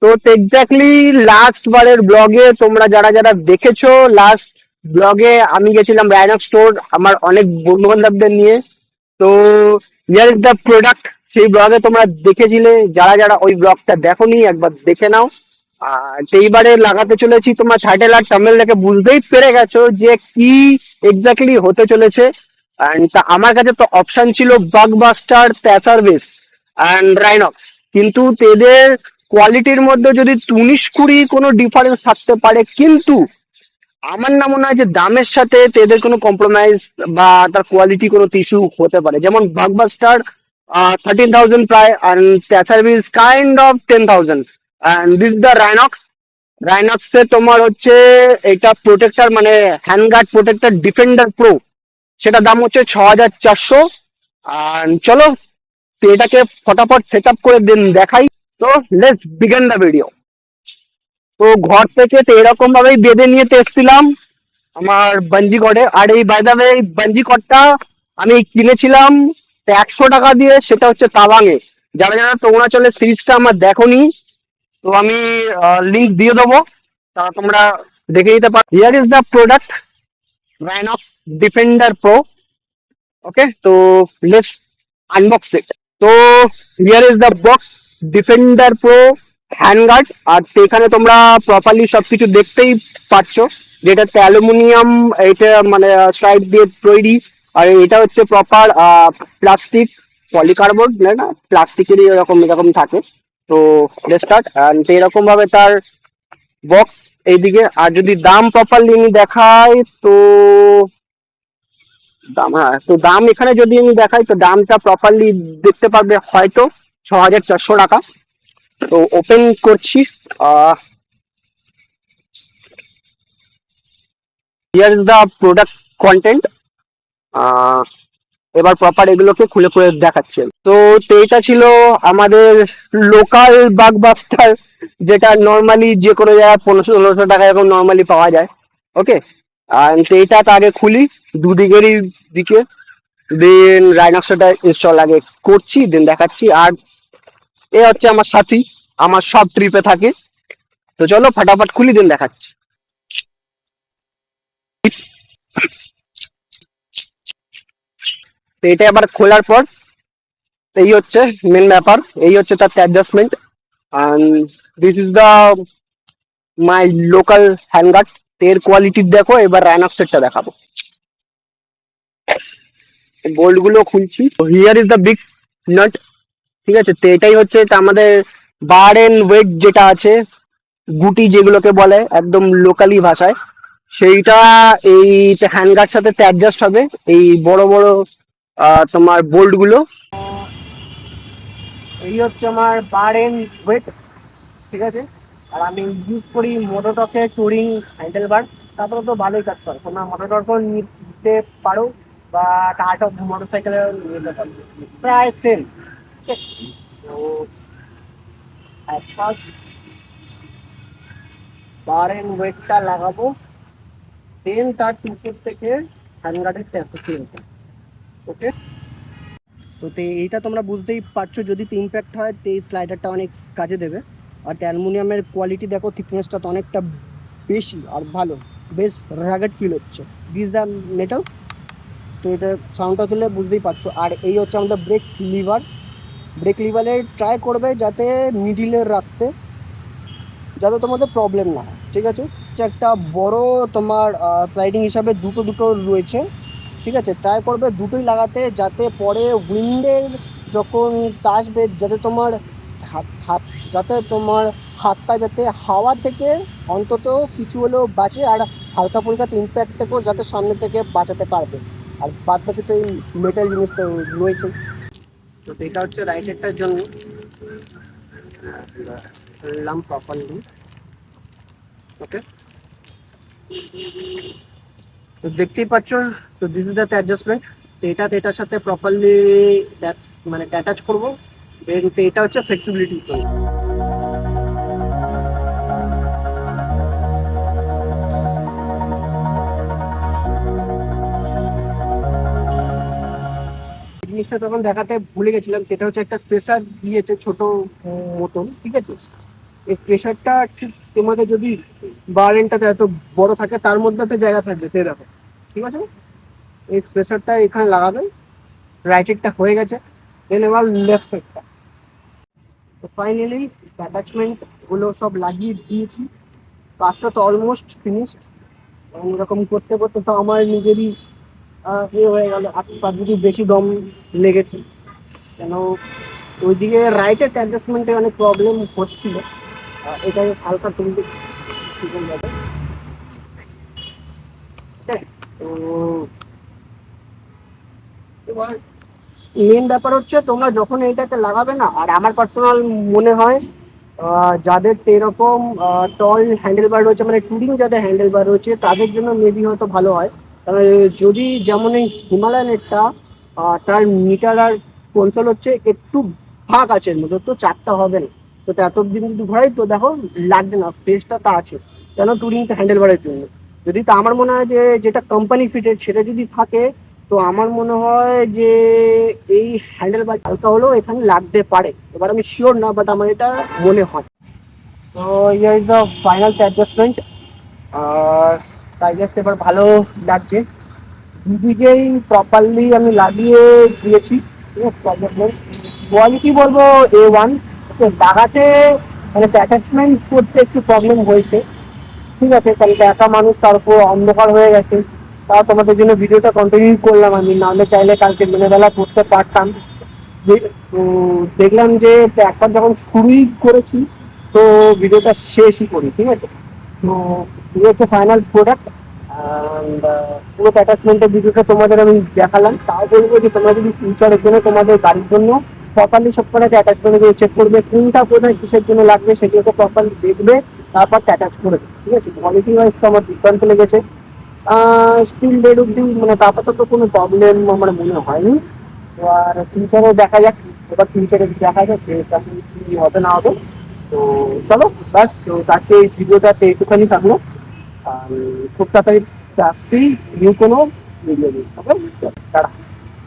তো exactly last বারের ব্লগে তোমরা যারা যারা দেখেছো, লাস্ট ব্লগে আমি গেছিলাম রায়নক স্টোর আমার অনেক বন্ধু বান্ধবদের নিয়ে। তো হিয়ার ইজ দ্য প্রোডাক্ট, সেই ব্লগে তোমরা দেখেছিলে। যারা যারা ওই ব্লগটা দেখোনি একবার দেখে নাও। আর সেইবারে লাগাতে চলেছি, তোমার টাইটেল আর থাম্বনেল দেখে বুঝতেই পেরে গেছো যে কি এক্স্যাক্টলি হতে চলেছে। অ্যান্ড আমার কাছে তো অপশন ছিল বাগবাস্টার, প্যাসারভিস অ্যান্ড রাইনক্স, কিন্তু এদের কোয়ালিটির মধ্যে যদি 19-20 কোনো ডিফারেন্স থাকতে পারে, কিন্তু আমার না মনে হয় যে দামের সাথে এদের কোনো কম্প্রোমাইজ বা তার কোয়ালিটি কোনো ইস্যু হতে পারে। যেমন বাগবাস্টার 13,000 প্রায়, অ্যান্ড প্যাসারভিস kind of 10,000, and this the Rynox. Rynox এ তোমার হচ্ছে এটা প্রোটেক্টর, মানে হ্যান্ডগার্ড প্রোটেক্টর ডিফেন্ডার প্রো, সেটার দাম হচ্ছে 6,400। আর চলো তো এটাকে ফটাফট সেট আপ করে দিন দেখাই। তো লেটস বিগিন দ্য ভিডিও। তো ঘর থেকে তো এরকম ভাবেই বেঁধে নিয়ে এসেছিলাম আমার বাঞ্জি কর্ডে। আর এই বাই দ্য ওয়ে এই বাঞ্জি কর্ডটা আমি কিনেছিলাম 100 টাকা দিয়ে, সেটা হচ্ছে তাওয়াঙে। যারা যারা অরুণাচলের সিরিজটা আমার দেখোনি, তো আমি লিংক দিয়ে দেবো, তা তোমরা দেখে নিতে পারো। Here is the product, Rynox defender pro. Okay, তো লেটস আনবক্স ইট। তো here is the box, defender pro handguard. আর এখানে তোমরা প্রপারলি সবকিছু দেখতেই পাচ্ছো, যেটাতে অ্যালুমিনিয়াম, এটা মানে স্ট্রাইপ দিয়ে তৈরি। আর এটা হচ্ছে প্রপার প্লাস্টিক, পলিকার্বনেট না, প্লাস্টিকেরই এরকম এরকম থাকে। তো স্টার্ট এরকম ভাবে তার বক্স এইদিকে। আর যদি দাম প্রপারলি আমি দেখাই, তো দাম, হ্যাঁ, তো দাম এখানে যদি আমি দেখাই, তো দামটা প্রপারলি দেখতে পারবে হয়তো 6,400 টাকা। তো ওপেন করছি। Here is the product content. এবার প্রপার এগুলোকে খুলে খুলে দেখাচ্ছে। তো এইটা ছিল আমাদের লোকাল বাগবাস্টার, যেটা নর্মালি যে কোনো জায়গায় 1500-1600 টাকা এরকম নর্মালি পাওয়া যায়। ওকে, আর এইটা তো আগে খুলি দুদিকেরই দিকে, দেন রাইনক্সটা ইনস্টল আগে করছি, দেন দেখাচ্ছি। আর এ হচ্ছে আমার সাথী, আমার সব ট্রিপে থাকে। তো চলো ফটাফট খুলি, দেন দেখাচ্ছি। তো এটা আবার খোলার পর এই হচ্ছে মেন ব্যাপার, এই হচ্ছে তার adjustment. This is the my local handguard. এর কোয়ালিটি দেখো, এবার রাইনক্সেরটা দেখাবো। বোল্ট গুলো খুলছি। Here is the big nut. ঠিক আছে, তো এটাই হচ্ছে তা আমাদের বার এন্ড ওয়েট যেটা আছে, গুটি যেগুলোকে বলে একদম লোকালি ভাষায়, সেইটা এই হ্যান্ডগার্ড সাথে অ্যাডজাস্ট হবে। এই বড় বড় তোমার বোল্ট গুলো। এই হচ্ছে আমার বার এন্ড ওয়েট, ঠিক আছে। আর আমি ইউজ করি মোটোটকের টুরিং হ্যান্ডেল বার। তারপরে তো ভালোই কাজ করে, তোমরা মোটোটকও নিতে পারো বা টাটা মোটর সাইকেলেও নিতে পারো, প্রায় সেম। ঠিক আছে, তো ফার্স্ট বার এন্ড ওয়েটটা লাগাবো, দেন তার উপর থেকে হ্যান্ডগার্ডের অ্যাসেসমেন্ট। ওকে, তো এইটা তোমরা বুঝতেই পারছো, যদি ইম্প্যাক্ট হয় তো এই স্লাইডারটা অনেক কাজে দেবে। আর অ্যালুমিনিয়ামের কোয়ালিটি দেখো, থিকনেসটা তো অনেকটা বেশি আর ভালো, বেশ রাগেড ফিল হচ্ছে। This the metal. তো এটা সাউন্ডটা তুলে বুঝতেই পারছো। আর এই হচ্ছে আমাদের ব্রেক লিভার। ব্রেক লিভারে ট্রাই করবে যাতে মিডিলে রাখতে, যাতে তোমাদের প্রবলেম না হয়। ঠিক আছে, যে একটা বড় তোমার স্লাইডিং হিসাবে দুটো দুটো রয়েছে। ঠিক আছে, ট্রাই করবে দুটোই লাগাতে, যাতে পরে উইন্ডের যখন আসবে, যাতে তোমার হাত হাত যাতে তোমার হাতটা যাতে হাওয়া থেকে অন্তত কিছু হলেও বাঁচে, আর হালকা ফুলকা ইম্প্যাক্ট থেকেও যাতে সামনে থেকে বাঁচাতে পারবে। আর বাদ বাকি তো এই মেটাল জিনিস তো রয়েছে। তো এটা হচ্ছে রাইডারটার জন্য প্রপারলি। ওকে, তো দেখতেই পাচ্ছ, তো দিস ইজ দ্য অ্যাডজাস্টমেন্ট। এটা এটার সাথে প্রপারলি মানে অ্যাটাচ করবো। এটা হচ্ছে ফ্লেক্সিবিলিটি। জিনিসটা তখন দেখাতে ভুলে গেছিলাম, সেটা হচ্ছে একটা স্পেশাল দিয়েছে ছোট মতন। ঠিক আছে, এই প্রেশারটা ঠিক তোমাদের যদি বারেনটাতে এত বড় থাকে তার মধ্যে একটা জায়গা থাকবে তে দেখো, ঠিক আছে? এই প্রেশারটা এখানে লাগাবে, রাইট হেডটা হয়ে গেছে, দেন এবার লেফট হেডটা। তো ফাইনালি অ্যাটাচমেন্ট গুলো সব লাগিয়ে দিয়েছি, কাজটা তো অলমোস্ট ফিনিশড। এরকম করতে করতে তো আমার নিজেরই হয়ে গেল, হাত পা যদি বেশি দম লেগেছে, কেন ওইদিকে রাইটের অ্যাডজাস্টমেন্টে অনেক প্রবলেম হচ্ছিল। এটা হালকা তুলতে ঠিক হয়ে যাবে, ঠিক আছে? তো এবার মেন ব্যাপার হচ্ছে তোমরা যখন এইটাকে লাগাবে না, আর আমার পার্সোনাল মনে হয় যাদের এরকম টল হ্যান্ডেল বার রয়েছে, মানে টুরিং যাদের হ্যান্ডেল বার রয়েছে তাদের জন্য মেবি হয়তো ভালো হয়। তবে যদি যেমন এই হিমালয়ানেরটা তার মিটার আর কনসোল হচ্ছে একটু ফাঁক আছে এর মধ্যে, তো চারটা হবে না। তো এত দিন যদি ঘোরাই তো দেখো লাগছে না, স্পেসটা তা আছে কেন টুরিং হ্যান্ডেল বারের জন্য। যদি তা আমার মনে হয় যে যেটা কোম্পানি ফিটেড সেটা যদি থাকে, তো আমার মনে হয় যে এই হ্যান্ডেল বার হালকা হলেও এখানে লাগতে পারে। এবার আমি শিওর না, বাট আমার এটা মনে হয়। তো year is the final adjustment. আর তাই গেস এবার ভালো লাগছে, দুদিকেই প্রপারলি আমি লাগিয়ে দিয়েছি। ঠিক আছে, অ্যাডজাস্টমেন্ট কোয়ালিটি বলবো A1। লাগাতে মানে অ্যাটাচমেন্ট করতে একটু প্রবলেম হয়েছে, ঠিক আছে, কারণ একা মানুষ, তার উপর অন্ধকার হয়ে গেছে। তাও তোমাদের জন্য ভিডিওটা কন্টিনিউ করলাম, আমি নাহলে চাইলে কালকে দিনের বেলা করতে পারতাম। তো দেখলাম যে একবার যখন শুরুই করেছি তো ভিডিওটা শেষই করি, ঠিক আছে? তো এই হচ্ছে ফাইনাল প্রোডাক্ট। অ্যান্ড পুরো অ্যাটাচমেন্টের ভিডিওটা তোমাদের আমি দেখালাম। তাও বলবো যে তোমরা যদি ফিউচারের জন্য তোমাদের গাড়ির জন্য প্রপারলি সব করে অ্যাটাচমেন্টগুলো চেক করবে, কোনটা কোথায় কিসের জন্য লাগবে সেগুলোকে প্রপারলি দেখবে, তারপর অ্যাটাচ করবে, ঠিক আছে? কোয়ালিটি ওয়াইজ তো আমার দুর্দান্ত লেগেছে। স্টিল ডেট অব্দি মানে আপাতত কোনো প্রবলেম আমার মনে হয়নি। আর ফিউচারে দেখা যাক, এবার ফিউচারে দেখা যাক যে কি হবে না হবে। তো চলো বাস, তো তাকে এই ভিডিওটাতে একটুখানি থাকলো। আর খুব তাড়াতাড়ি আসছি নিউ কোনো ভিডিও নিয়ে, ওকে? টাটা।